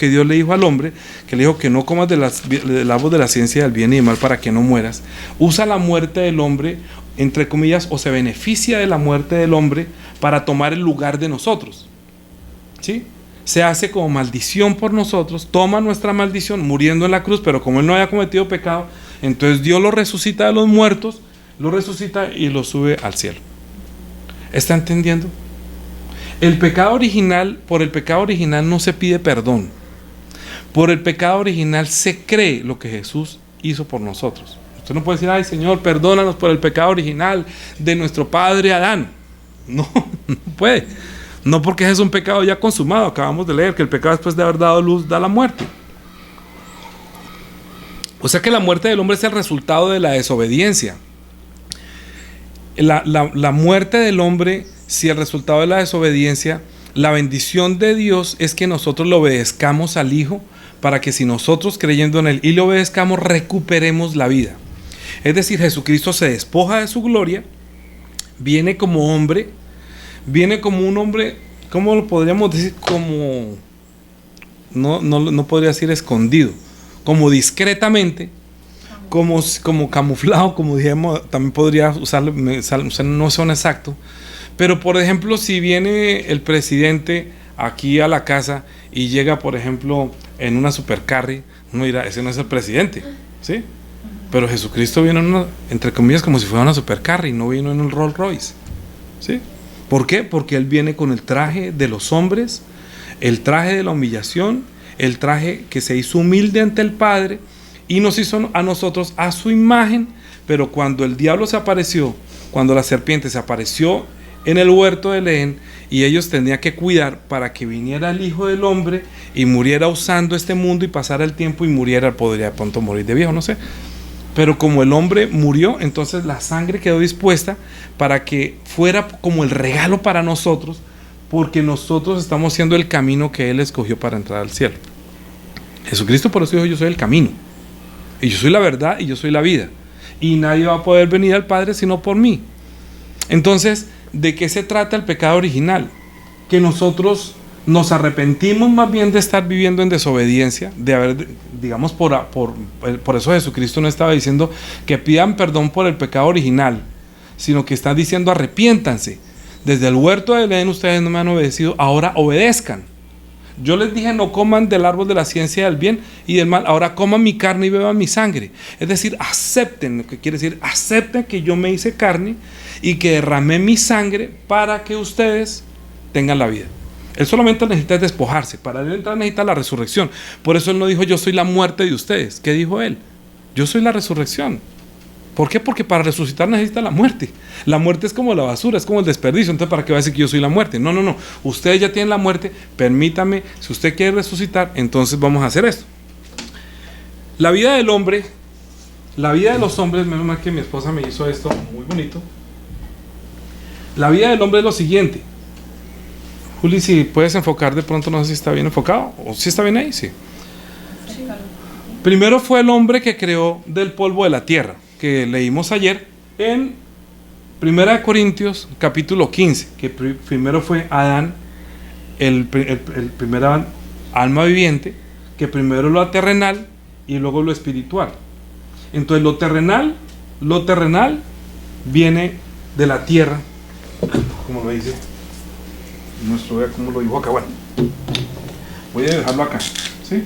Dios le dijo al hombre, que le dijo que no comas del árbol de la ciencia del bien y del mal para que no mueras. Usa la muerte del hombre, entre comillas, o se beneficia de la muerte del hombre para tomar el lugar de nosotros. ¿Sí? Se hace como maldición por nosotros, toma nuestra maldición muriendo en la cruz, pero como Él no había cometido pecado, entonces Dios lo resucita de los muertos, lo resucita y lo sube al cielo. ¿Está entendiendo? Por el pecado original no se pide perdón. Por el pecado original se cree lo que Jesús hizo por nosotros. Usted no puede decir, ay Señor, perdónanos por el pecado original de nuestro padre Adán. No, no puede. No, porque ese es un pecado ya consumado. Acabamos de leer que el pecado después de haber dado luz da la muerte. O sea que la muerte del hombre es el resultado de la desobediencia. La muerte del hombre, si el resultado de la desobediencia, la bendición de Dios es que nosotros le obedezcamos al Hijo, para que si nosotros creyendo en Él y le obedezcamos, recuperemos la vida. Es decir, Jesucristo se despoja de su gloria, viene como hombre, viene como un hombre, ¿cómo lo podríamos decir? Como, no podría decir escondido, como discretamente, como camuflado, como dijimos, también podría usarlo, no son exacto, pero por ejemplo, si viene el presidente aquí a la casa y llega, por ejemplo, en una supercarry, uno dirá, ese no es el presidente, ¿sí? Pero Jesucristo vino en una, entre comillas, como si fuera una supercarry, no vino en un Rolls Royce, ¿sí? ¿Por qué? Porque Él viene con el traje de los hombres, el traje de la humillación, el traje que se hizo humilde ante el Padre y nos hizo a nosotros a su imagen. Pero cuando el diablo se apareció, cuando la serpiente se apareció en el huerto del Edén, y ellos tenían que cuidar para que viniera el Hijo del Hombre y muriera usando este mundo y pasara el tiempo y muriera, podría de pronto morir de viejo, no sé. Pero como el hombre murió, entonces la sangre quedó dispuesta para que fuera como el regalo para nosotros, porque nosotros estamos siendo el camino que Él escogió para entrar al cielo. Jesucristo por eso dijo, yo soy el camino, y yo soy la verdad, y yo soy la vida, y nadie va a poder venir al Padre sino por mí. Entonces, ¿de qué se trata el pecado original? Que nosotros nos arrepentimos más bien de estar viviendo en desobediencia, de haber, digamos, por eso Jesucristo no estaba diciendo que pidan perdón por el pecado original, sino que está diciendo arrepiéntanse. Desde el huerto del Edén ustedes no me han obedecido, ahora obedezcan. Yo les dije no coman del árbol de la ciencia del bien y del mal, ahora coman mi carne y beban mi sangre. Es decir, acepten, lo que quiere decir, acepten que yo me hice carne y que derramé mi sangre para que ustedes tengan la vida. Él solamente necesita despojarse, para Él entrar necesita la resurrección. Por eso Él no dijo yo soy la muerte de ustedes. ¿Qué dijo Él? Yo soy la resurrección. ¿Por qué? Porque para resucitar necesita la muerte. La muerte es como la basura, es como el desperdicio. Entonces, ¿para qué va a decir que yo soy la muerte? No. Ustedes ya tienen la muerte. Permítame, si usted quiere resucitar, entonces vamos a hacer esto. La vida del hombre, la vida de los hombres, menos mal que mi esposa me hizo esto muy bonito. La vida del hombre es lo siguiente. Juli, si puedes enfocar de pronto, no sé si está bien enfocado, o si está bien ahí, sí. Primero fue el hombre que creó del polvo de la tierra, que leímos ayer en 1 Corintios capítulo 15, que primero fue Adán, el primer Adán, alma viviente, que primero lo terrenal y luego lo espiritual. Entonces lo terrenal viene de la tierra, como lo dice nuestro, como lo dijo acá. Bueno, voy a dejarlo acá, ¿sí?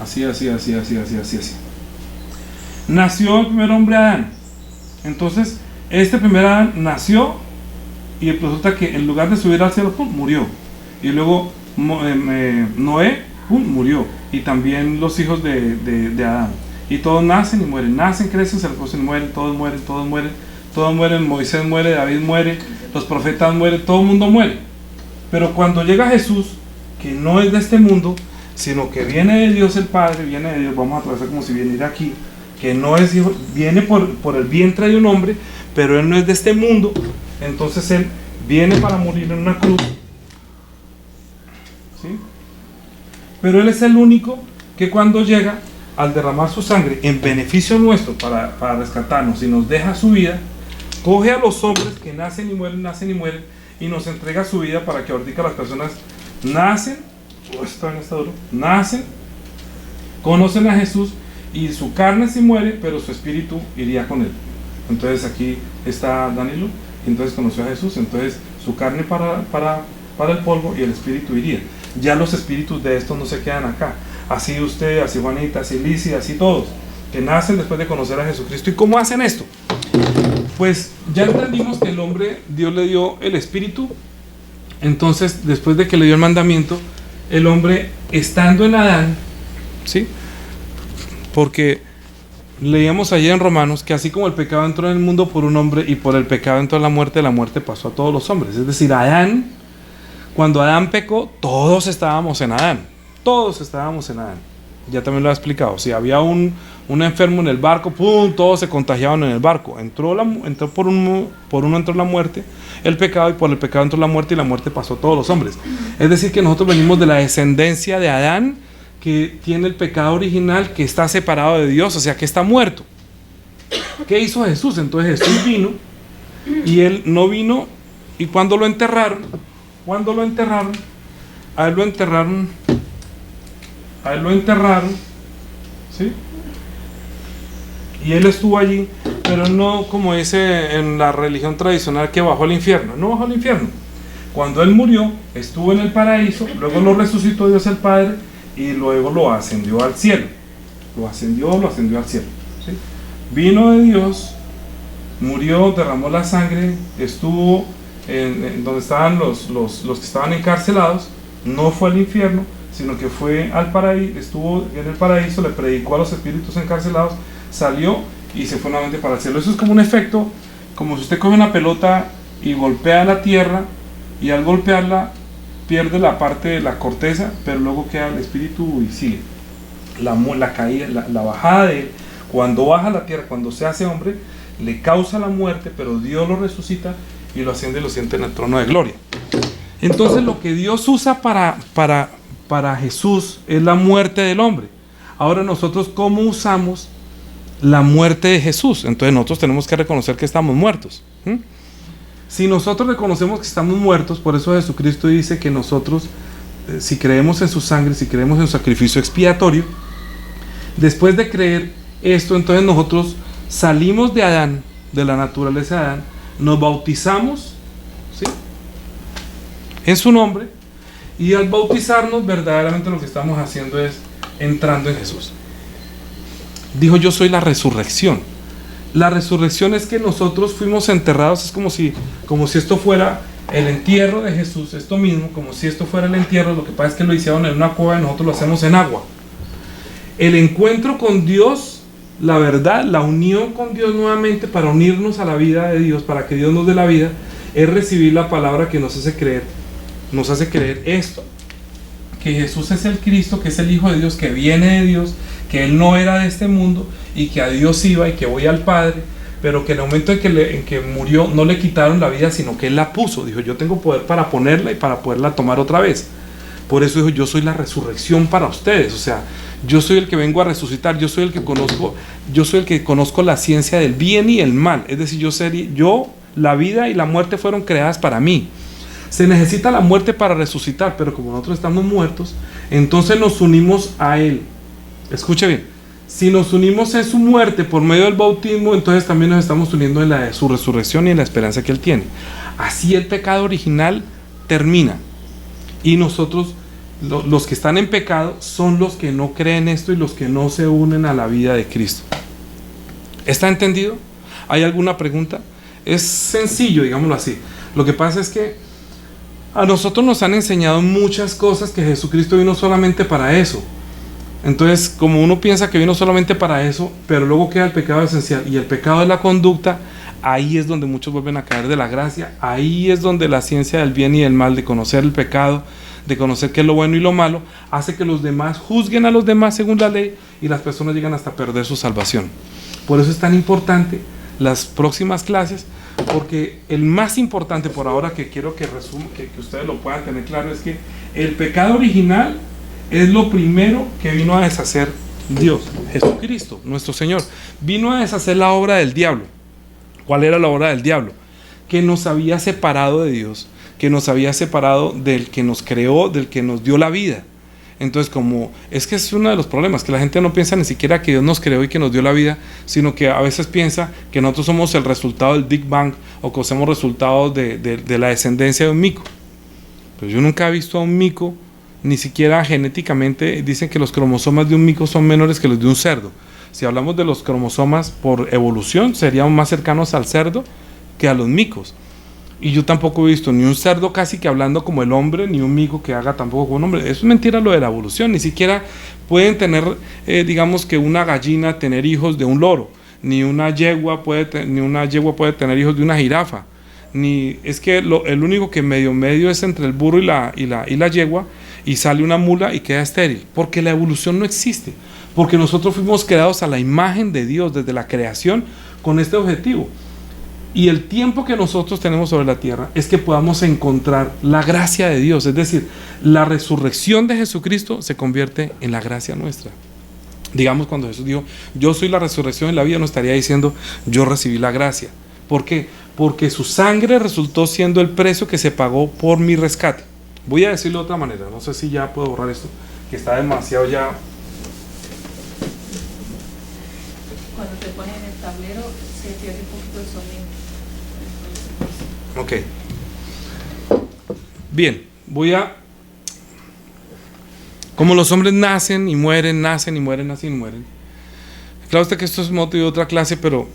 Así. Nació el primer hombre Adán. Entonces, este primer Adán nació y resulta que en lugar de subir al cielo, murió. Y luego Noé, murió. Y también los hijos de Adán. Y todos nacen y mueren. Nacen, crecen, se reproducen, mueren, todos mueren. Todos mueren, Moisés muere, David muere, los profetas mueren, todo el mundo muere. Pero cuando llega Jesús, que no es de este mundo, sino que viene de Dios el Padre, viene de Dios, vamos a atravesar como si viniera aquí, que no es hijo, viene por el vientre de un hombre, pero Él no es de este mundo, entonces Él viene para morir en una cruz, ¿sí? Pero Él es el único que cuando llega, al derramar su sangre en beneficio nuestro para rescatarnos y nos deja su vida, coge a los hombres que nacen y mueren, y nos entrega su vida para que ahorita las personas nacen, conocen a Jesús y su carne se muere, pero su espíritu iría con Él. Entonces aquí está Danilo, y entonces conoció a Jesús, entonces su carne para el polvo y el espíritu iría. Ya los espíritus de estos no se quedan acá. Así usted, así Juanita, así Licia, así todos, que nacen después de conocer a Jesucristo. ¿Y cómo hacen esto? Pues ya entendimos que el hombre, Dios le dio el espíritu. Entonces, después de que le dio el mandamiento, el hombre, estando en Adán, ¿sí? Porque Leíamos ayer en Romanos que así como el pecado entró en el mundo por un hombre y por el pecado entró la muerte pasó a todos los hombres. Es decir, cuando Adán pecó, todos estábamos en Adán. Todos estábamos en Adán. Ya también lo he explicado. Si había un enfermo en el barco, ¡pum!, todos se contagiaban en el barco. Entró por uno entró la muerte, el pecado, y por el pecado entró la muerte, y la muerte pasó a todos los hombres. Es decir, que nosotros venimos de la descendencia de Adán, que tiene el pecado original, que está separado de Dios, o sea, que está muerto. ¿Qué hizo Jesús? Entonces Jesús vino, y él no vino, y cuando lo enterraron, a él lo enterraron, ¿sí? Y él estuvo allí, pero no como dice en la religión tradicional que bajó al infierno. No bajó al infierno. Cuando él murió, estuvo en el paraíso, luego lo resucitó Dios el Padre y luego lo ascendió al cielo. Lo ascendió al cielo, ¿sí? Vino de Dios, murió, derramó la sangre, estuvo en donde estaban los que estaban encarcelados, no fue al infierno, sino que fue al paraíso, estuvo en el paraíso, le predicó a los espíritus encarcelados, salió y se fue nuevamente para el cielo. Eso es como un efecto, como si usted coge una pelota y golpea la tierra, y al golpearla pierde la parte de la corteza, pero luego queda el espíritu y sigue. La caída, la bajada de él, cuando baja a la tierra, cuando se hace hombre, le causa la muerte, pero Dios lo resucita y lo asciende y lo sienta en el trono de gloria. Entonces lo que Dios usa para Jesús es la muerte del hombre. Ahora nosotros, ¿cómo usamos la muerte de Jesús? Entonces nosotros tenemos que reconocer que estamos muertos. Si nosotros reconocemos que estamos muertos, por eso Jesucristo dice que nosotros, si creemos en su sangre, si creemos en su sacrificio expiatorio, después de creer esto, entonces nosotros salimos de Adán, de la naturaleza de Adán, nos bautizamos, ¿sí?, en su nombre, y al bautizarnos verdaderamente lo que estamos haciendo es entrando en Jesús. Dijo: yo soy la resurrección. La resurrección es que nosotros fuimos enterrados, es como si esto fuera el entierro de Jesús, esto mismo, como si esto fuera el entierro. Lo que pasa es que lo hicieron en una cueva y nosotros lo hacemos en agua. El encuentro con Dios, la verdad, la unión con Dios nuevamente para unirnos a la vida de Dios, para que Dios nos dé la vida, es recibir la palabra que nos hace creer esto, que Jesús es el Cristo, que es el Hijo de Dios, que viene de Dios, que Él no era de este mundo y que a Dios iba y que voy al Padre, pero que en el momento en que murió no le quitaron la vida, sino que Él la puso. Dijo: yo tengo poder para ponerla y para poderla tomar otra vez. Por eso dijo: yo soy la resurrección para ustedes. O sea, yo soy el que vengo a resucitar, yo soy el que conozco la ciencia del bien y el mal. Es decir, la vida y la muerte fueron creadas para mí. Se necesita la muerte para resucitar, pero como nosotros estamos muertos, entonces nos unimos a Él. Escuche bien: si nos unimos en su muerte por medio del bautismo, entonces también nos estamos uniendo en la de su resurrección y en la esperanza que Él tiene. Así el pecado original termina. Y nosotros, los que están en pecado, son los que no creen esto y los que no se unen a la vida de Cristo. ¿Está entendido? ¿Hay alguna pregunta? Es sencillo, digámoslo así. Lo que pasa es que a nosotros nos han enseñado muchas cosas, que Jesucristo vino solamente para eso. Entonces, como uno piensa que vino solamente para eso, pero luego queda el pecado esencial, y el pecado es la conducta, ahí es donde muchos vuelven a caer de la gracia. Ahí es donde la ciencia del bien y del mal, de conocer el pecado, de conocer qué es lo bueno y lo malo, hace que los demás juzguen a los demás según la ley, y las personas llegan hasta perder su salvación. Por eso es tan importante las próximas clases, porque el más importante por ahora, que quiero que ustedes lo puedan tener claro, es que el pecado original es lo primero que vino a deshacer Dios. Jesucristo, nuestro Señor, vino a deshacer la obra del diablo. ¿Cuál era la obra del diablo? Que nos había separado de Dios, que nos había separado del que nos creó, del que nos dio la vida. Entonces, es que es uno de los problemas, que la gente no piensa ni siquiera que Dios nos creó y que nos dio la vida, sino que a veces piensa que nosotros somos el resultado del Big Bang, o que somos resultado de la descendencia de un mico. Pero yo nunca he visto a un mico, ni siquiera genéticamente. Dicen que los cromosomas de un mico son menores que los de un cerdo. Si hablamos de los cromosomas por evolución, seríamos más cercanos al cerdo que a los micos. Y yo tampoco he visto ni un cerdo casi que hablando como el hombre, ni un mico que haga tampoco como un hombre. Eso es mentira lo de la evolución. Ni siquiera pueden tener, digamos que una gallina tener hijos de un loro, ni una yegua puede tener hijos de una jirafa. Ni es que el único que medio es entre el burro y la yegua, y sale una mula y queda estéril, porque la evolución no existe, porque nosotros fuimos creados a la imagen de Dios desde la creación con este objetivo. Y el tiempo que nosotros tenemos sobre la tierra es que podamos encontrar la gracia de Dios, es decir, la resurrección de Jesucristo se convierte en la gracia nuestra. Digamos, cuando Jesús dijo, yo soy la resurrección y la vida, no estaría diciendo, yo recibí la gracia. ¿Por qué? Porque su sangre resultó siendo el precio que se pagó por mi rescate. Voy a decirlo de otra manera, no sé si ya puedo borrar esto, que está demasiado ya. Cuando te pones en el tablero, se pierde un poquito el sonido. Ok. Bien, como los hombres nacen y mueren, nacen y mueren, nacen y mueren. Claro está que esto es motivo de otra clase, pero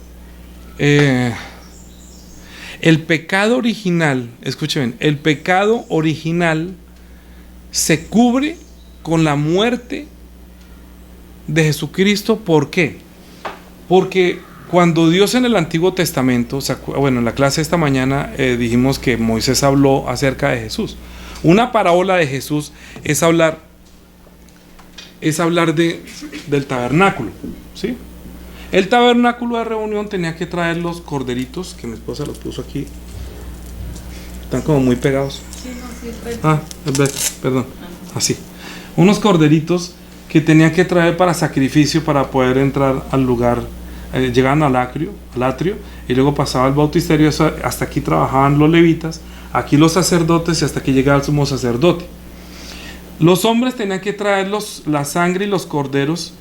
el pecado original, escuchen bien, el pecado original se cubre con la muerte de Jesucristo. ¿Por qué? Porque cuando Dios en el Antiguo Testamento, bueno, en la clase esta mañana dijimos que Moisés habló acerca de Jesús. Una parábola de Jesús es hablar del tabernáculo, ¿sí? El tabernáculo de reunión tenía que traer los corderitos, que mi esposa los puso aquí. Están como muy pegados. Sí, no, sí, perdón. Así. Unos corderitos que tenían que traer para sacrificio para poder entrar al lugar. Llegaban al atrio, y luego pasaba el bautisterio. Hasta aquí trabajaban los levitas, aquí los sacerdotes, y hasta aquí llegaba el sumo sacerdote. Los hombres tenían que traer la sangre y los corderos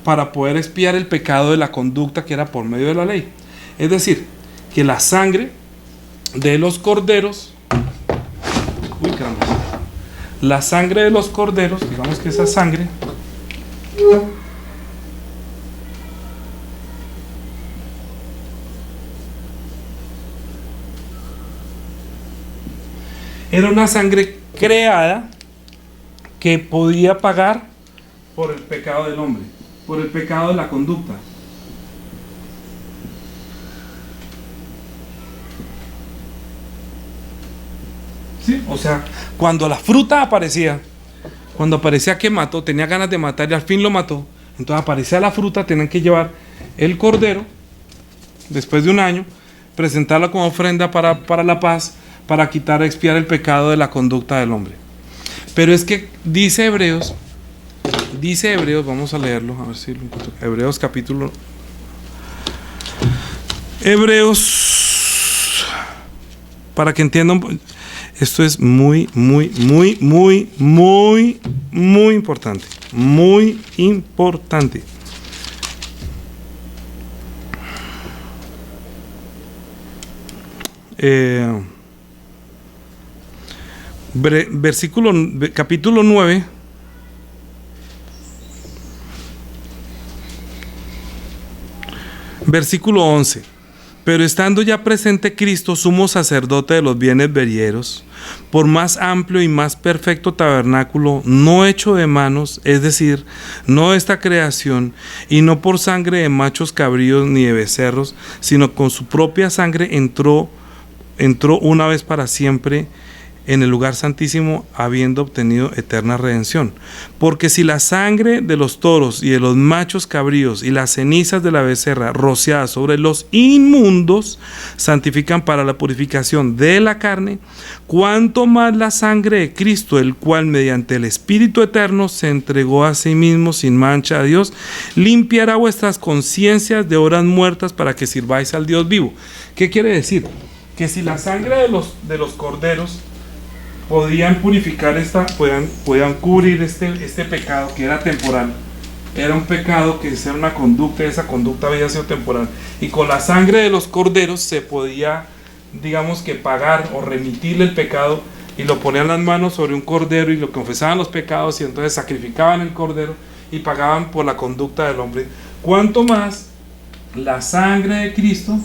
para poder expiar el pecado de la conducta que era por medio de la ley. Es decir, que la sangre de los corderos, la sangre de los corderos, digamos que esa sangre era una sangre creada que podía pagar por el pecado del hombre, por el pecado de la conducta. ¿Sí? O sea, cuando la fruta aparecía, cuando aparecía que mató, tenía ganas de matar y al fin lo mató, entonces aparecía la fruta, tenían que llevar el cordero, después de un año, presentarla como ofrenda para la paz, para quitar, expiar el pecado de la conducta del hombre. Pero es que dice Hebreos, vamos a leerlo, a ver si lo encuentro. Hebreos, para que entiendan, esto es muy importante, muy importante. Capítulo 9, versículo 11. Pero estando ya presente Cristo, sumo sacerdote de los bienes venideros, por más amplio y más perfecto tabernáculo, no hecho de manos, es decir, no de esta creación, y no por sangre de machos cabríos ni de becerros, sino con su propia sangre entró una vez para siempre en el lugar santísimo, habiendo obtenido eterna redención. Porque si la sangre de los toros y de los machos cabríos y las cenizas de la becerra rociadas sobre los inmundos santifican para la purificación de la carne, cuánto más la sangre de Cristo, el cual mediante el Espíritu eterno se entregó a sí mismo sin mancha a Dios, limpiará vuestras conciencias de obras muertas para que sirváis al Dios vivo. ¿Qué quiere decir? Que si la sangre de los corderos podían purificar podían cubrir este pecado que era temporal, era un pecado que era una conducta, esa conducta había sido temporal, y con la sangre de los corderos se podía, digamos que pagar o remitirle el pecado, y lo ponían las manos sobre un cordero y lo confesaban los pecados, y entonces sacrificaban el cordero y pagaban por la conducta del hombre. Cuanto más la sangre de Cristo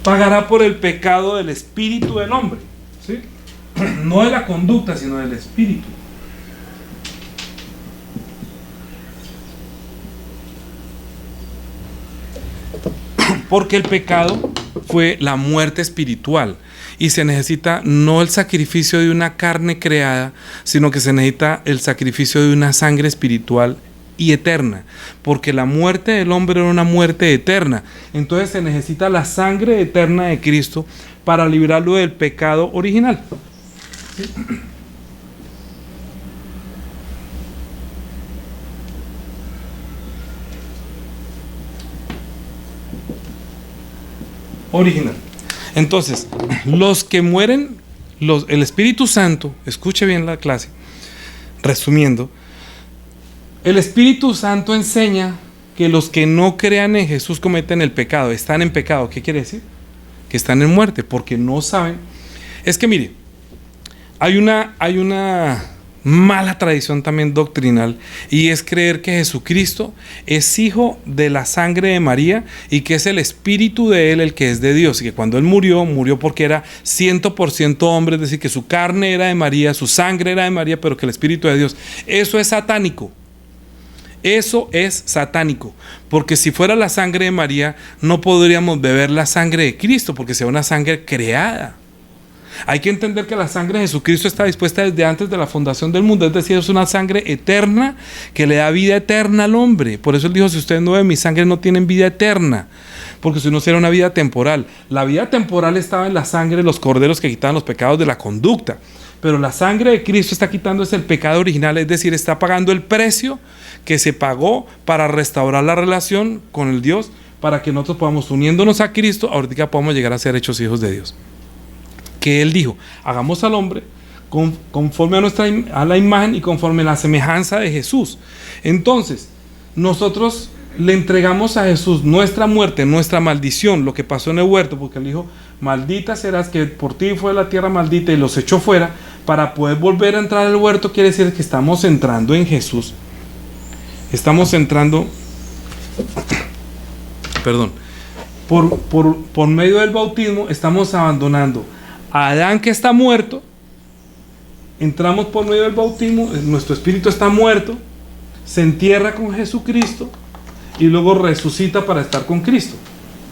pagará por el pecado del espíritu del hombre, ¿sí? No de la conducta, sino del espíritu. Porque el pecado fue la muerte espiritual y se necesita no el sacrificio de una carne creada, sino que se necesita el sacrificio de una sangre espiritual y eterna, porque la muerte del hombre era una muerte eterna. Entonces se necesita la sangre eterna de Cristo para librarlo del pecado original. ¿Sí? Original. Entonces, los que mueren, el Espíritu Santo, escuche bien la clase, resumiendo, el Espíritu Santo enseña que los que no crean en Jesús cometen el pecado, están en pecado. ¿Qué quiere decir? Que están en muerte, porque no saben. Es que mire, hay una mala tradición también doctrinal, y es creer que Jesucristo es hijo de la sangre de María y que es el espíritu de él el que es de Dios, y que cuando él murió porque era 100% hombre, es decir, que su carne era de María, su sangre era de María, pero que el espíritu de Dios. Eso es satánico. Eso es satánico, porque si fuera la sangre de María, no podríamos beber la sangre de Cristo, porque sea una sangre creada. Hay que entender que la sangre de Jesucristo está dispuesta desde antes de la fundación del mundo, es decir, es una sangre eterna que le da vida eterna al hombre. Por eso él dijo, si ustedes no beben mi sangre no tienen vida eterna, porque si no sería una vida temporal. La vida temporal estaba en la sangre de los corderos que quitaban los pecados de la conducta, pero la sangre de Cristo está quitándose el pecado original, es decir, está pagando el precio que se pagó para restaurar la relación con el Dios, para que nosotros podamos, uniéndonos a Cristo, ahorita podamos llegar a ser hechos hijos de Dios. Que él dijo, hagamos al hombre conforme a la imagen y conforme a la semejanza de Jesús. Entonces, nosotros le entregamos a Jesús nuestra muerte, nuestra maldición, lo que pasó en el huerto, porque él dijo, maldita serás, que por ti fue la tierra maldita, y los echó fuera. Para poder volver a entrar al huerto quiere decir que estamos entrando en Jesús. Estamos entrando, perdón, por medio del bautismo estamos abandonando a Adán, que está muerto. Entramos por medio del bautismo, nuestro espíritu está muerto, se entierra con Jesucristo y luego resucita para estar con Cristo.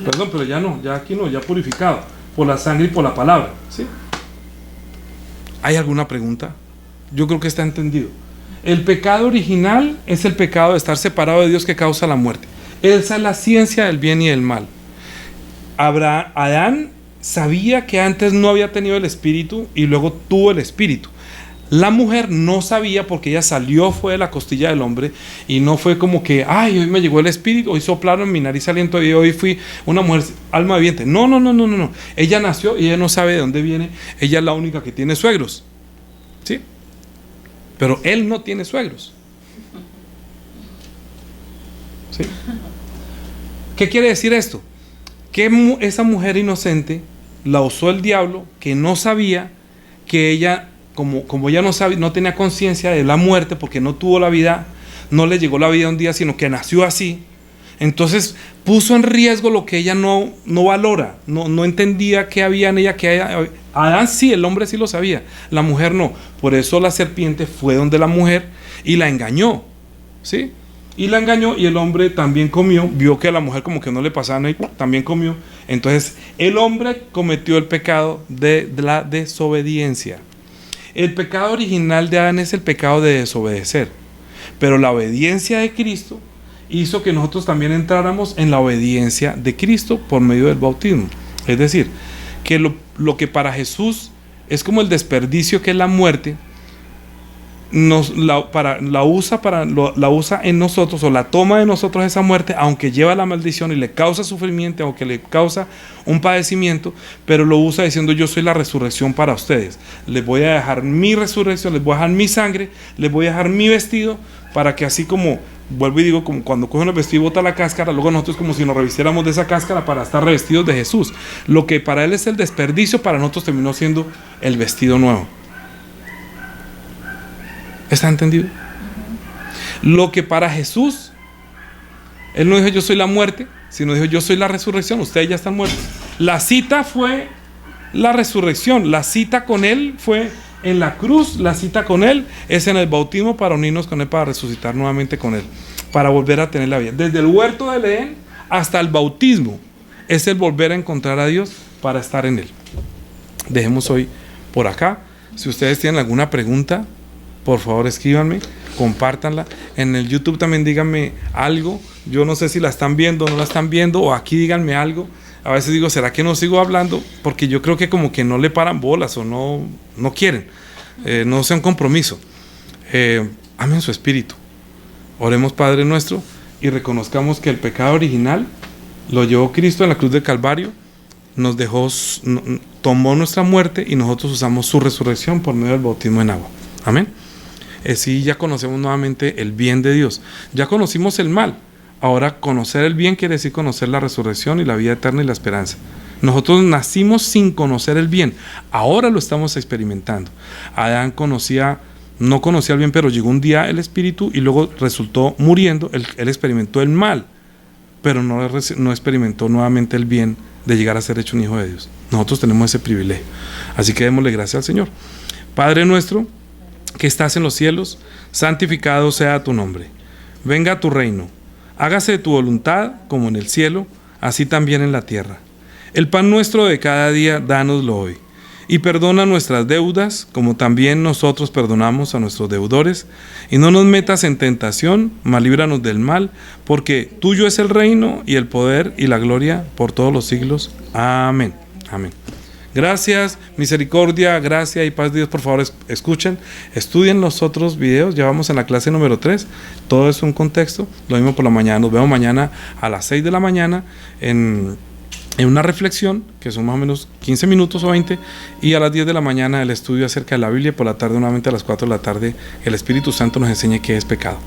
Perdón, pero ya no, ya aquí no, ya purificado por la sangre y por la palabra, ¿sí? ¿Hay alguna pregunta? Yo creo que está entendido. El pecado original es el pecado de estar separado de Dios que causa la muerte. Esa es la ciencia del bien y del mal. Adán sabía que antes no había tenido el espíritu y luego tuvo el espíritu. La mujer no sabía, porque ella fue de la costilla del hombre, y no fue como que, ay, hoy me llegó el espíritu, hoy soplaron en mi nariz aliento y hoy fui una mujer alma viviente. No. Ella nació y ella no sabe de dónde viene. Ella es la única que tiene suegros, ¿sí? Pero él no tiene suegros, ¿sí? ¿Qué quiere decir esto? Que esa mujer inocente la usó el diablo, que no sabía, que ella, como ella no sabía, no tenía conciencia de la muerte, porque no tuvo la vida, no le llegó la vida un día, sino que nació así. Entonces puso en riesgo lo que ella no valora, no entendía que había en ella, Adán sí, el hombre sí lo sabía, la mujer no. Por eso la serpiente fue donde la mujer y la engañó, ¿sí? Y la engañó, y el hombre también comió, vio que a la mujer como que no le pasaba nada y también comió. Entonces el hombre cometió el pecado de la desobediencia. El pecado original de Adán es el pecado de desobedecer, pero la obediencia de Cristo hizo que nosotros también entráramos en la obediencia de Cristo por medio del bautismo. Es decir, que lo que para Jesús es como el desperdicio, que es la muerte, la usa en nosotros, o la toma de nosotros esa muerte, aunque lleva la maldición y le causa sufrimiento, aunque le causa un padecimiento, pero lo usa diciendo, yo soy la resurrección para ustedes, les voy a dejar mi resurrección, les voy a dejar mi sangre, les voy a dejar mi vestido, para que así como, vuelvo y digo, como cuando cogen el vestido y bota la cáscara, luego nosotros como si nos revistiéramos de esa cáscara para estar revestidos de Jesús. Lo que para él es el desperdicio, para nosotros terminó siendo el vestido nuevo. ¿Está entendido? Lo que para Jesús, él no dijo yo soy la muerte, sino dijo yo soy la resurrección, ustedes ya están muertos. La cita fue la resurrección, la cita con Él fue en la cruz, la cita con Él es en el bautismo para unirnos con Él, para resucitar nuevamente con Él, para volver a tener la vida. Desde el huerto del Edén hasta el bautismo es el volver a encontrar a Dios para estar en Él. Dejemos hoy por acá. Si ustedes tienen alguna pregunta, por favor escríbanme, compártanla. En el YouTube también díganme algo. Yo no sé si la están viendo o no la están viendo, o aquí díganme algo. A veces digo, ¿será que no sigo hablando? Porque yo creo que como que no le paran bolas o no quieren. No sea un compromiso. Amen su espíritu. Oremos, Padre nuestro, y reconozcamos que el pecado original lo llevó Cristo en la cruz del Calvario, nos dejó, tomó nuestra muerte y nosotros usamos su resurrección por medio del bautismo en agua. Amén. Sí, ya conocemos nuevamente el bien de Dios. Ya conocimos el mal. Ahora conocer el bien quiere decir conocer la resurrección y la vida eterna y la esperanza. Nosotros nacimos sin conocer el bien. Ahora lo estamos experimentando. Adán no conocía el bien, pero llegó un día el Espíritu y luego resultó muriendo. Él experimentó el mal, pero no experimentó nuevamente el bien de llegar a ser hecho un hijo de Dios. Nosotros tenemos ese privilegio. Así que démosle gracias al Señor. Padre nuestro, que estás en los cielos, santificado sea tu nombre. Venga a tu reino. Hágase tu voluntad como en el cielo, así también en la tierra. El pan nuestro de cada día, dánoslo hoy. Y perdona nuestras deudas, como también nosotros perdonamos a nuestros deudores. Y no nos metas en tentación, mas líbranos del mal, porque tuyo es el reino y el poder y la gloria por todos los siglos. Amén. Amén. Gracias, misericordia, gracia y paz de Dios. Por favor, escuchen, estudien los otros videos. Ya vamos en la clase número 3. Todo es un contexto. Lo mismo por la mañana. Nos vemos mañana a las 6 de la mañana en una reflexión, que son más o menos 15 minutos o 20. Y a las 10 de la mañana el estudio acerca de la Biblia. Por la tarde, nuevamente a las 4 de la tarde, el Espíritu Santo nos enseña qué es pecado.